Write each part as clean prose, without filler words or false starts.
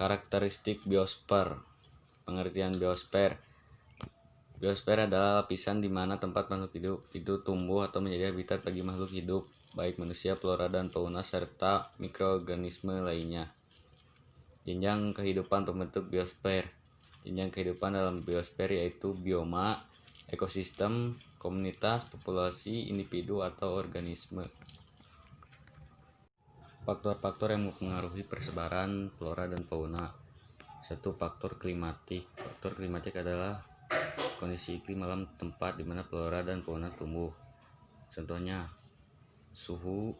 Karakteristik biosfer. Pengertian biosfer. Biosfer adalah lapisan di mana tempat makhluk hidup itu tumbuh atau menjadi habitat bagi makhluk hidup, baik manusia, flora dan fauna, serta mikroorganisme lainnya. Jenjang kehidupan pembentuk biosfer. Jenjang kehidupan dalam biosfer yaitu bioma, ekosistem, komunitas, populasi, individu, atau organisme. Faktor-faktor yang mempengaruhi persebaran flora dan fauna. 1. Faktor klimatik. Faktor klimatik adalah kondisi iklim alam tempat di mana flora dan fauna tumbuh. Contohnya, suhu,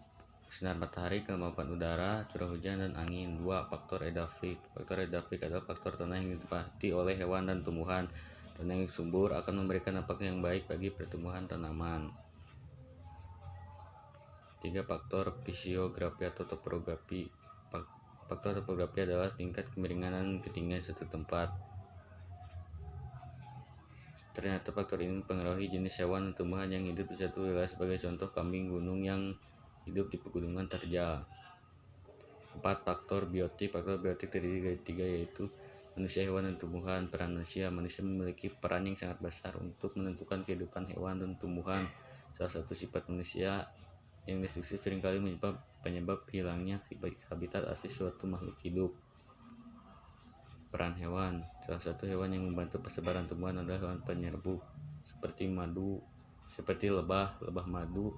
sinar matahari, kelembapan udara, curah hujan, dan angin. 2. Faktor edafik. Faktor edafik adalah faktor tanah yang ditempati oleh hewan dan tumbuhan. Tanah yang subur akan memberikan dampak yang baik bagi pertumbuhan tanaman. 3. Faktor fisiografi atau topografi. Faktor topografi adalah tingkat kemiringan dan ketinggian suatu tempat. Ternyata faktor ini mempengaruhi jenis hewan dan tumbuhan yang hidup di satu wilayah. Sebagai contoh, kambing gunung yang hidup di pegunungan terjal. 4. Faktor biotik. Faktor biotik terdiri dari 3, yaitu manusia, hewan, dan tumbuhan. Peran manusia. Manusia memiliki peran yang sangat besar untuk menentukan kehidupan hewan dan tumbuhan. Salah satu sifat manusia yang destruktif seringkali penyebab hilangnya habitat asli suatu makhluk hidup. Peran hewan. Salah satu hewan yang membantu persebaran tumbuhan adalah hewan penyerbuck seperti lebah madu,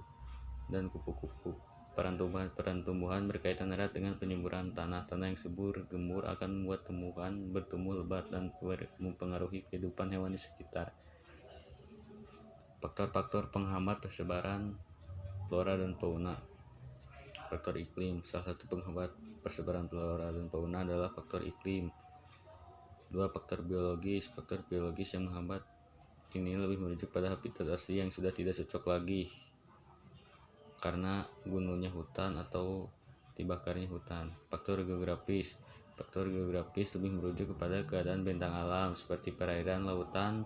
dan kupu-kupu. Peran tumbuhan berkaitan erat dengan penyuburan tanah. Tanah yang subur, gembur akan membuat tumbuhan bertumbuh lebat dan mempengaruhi kehidupan hewan di sekitar. Faktor-faktor penghambat persebaran flora dan fauna. Faktor iklim. Salah satu penghambat persebaran flora dan fauna adalah faktor iklim. 2. Faktor biologis. Faktor biologis yang menghambat ini lebih merujuk pada habitat asli yang sudah tidak cocok lagi karena gunungnya hutan atau dibakarnya hutan. Faktor geografis. Faktor geografis lebih merujuk kepada keadaan bentang alam seperti perairan, lautan,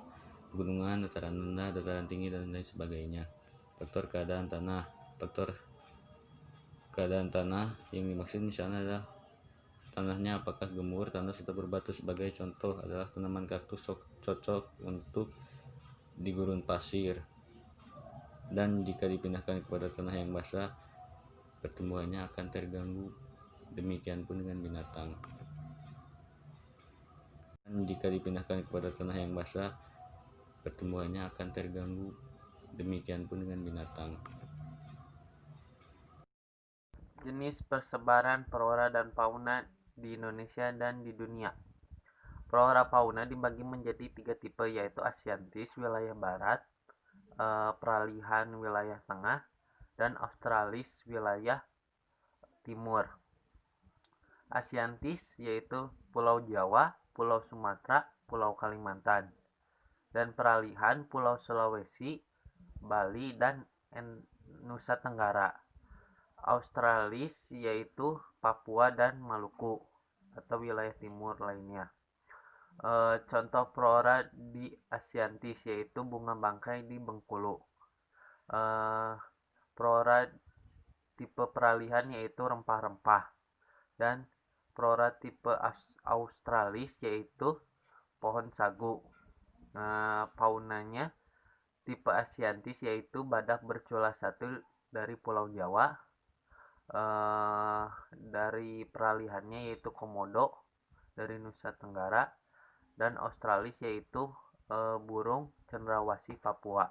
pegunungan, dataran rendah, dataran tinggi, dan lain sebagainya. Faktor keadaan tanah. Faktor keadaan tanah yang dimaksud misalnya adalah tanahnya apakah gembur, tandas, atau berbatu. Sebagai contoh adalah tanaman kaktus cocok untuk di gurun pasir, dan jika dipindahkan kepada tanah yang basah, pertumbuhannya akan terganggu. Demikian pun dengan binatang. Jenis persebaran flora dan fauna di Indonesia dan di dunia. Flora fauna dibagi menjadi 3 tipe, yaitu Asiatis wilayah barat, peralihan wilayah tengah, dan Australis wilayah timur. Asiatis yaitu Pulau Jawa, Pulau Sumatera, Pulau Kalimantan, dan peralihan Pulau Sulawesi, Bali, dan Nusa Tenggara. Australis yaitu Papua dan Maluku atau wilayah timur lainnya. Contoh flora di Asiatis yaitu bunga bangkai di Bengkulu. Flora tipe peralihan yaitu rempah-rempah, dan flora tipe Australis yaitu pohon sagu. Faunanya tipe Asiatis yaitu badak bercula satu dari Pulau Jawa. Dari peralihannya yaitu komodo dari Nusa Tenggara, dan Australis yaitu burung cendrawasih Papua.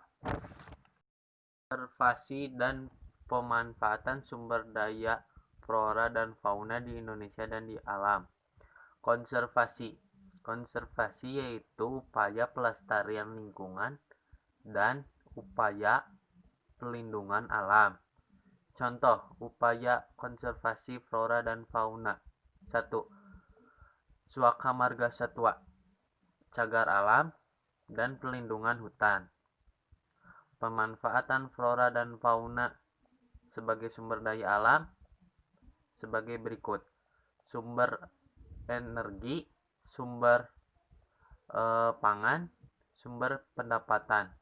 Konservasi dan pemanfaatan sumber daya flora dan fauna di Indonesia dan di alam. Konservasi yaitu upaya pelestarian lingkungan dan upaya pelindungan alam. Contoh upaya konservasi flora dan fauna. 1. Suaka marga satwa, cagar alam, dan pelindungan hutan. Pemanfaatan flora dan fauna sebagai sumber daya alam sebagai berikut: sumber energi, sumber pangan, sumber pendapatan.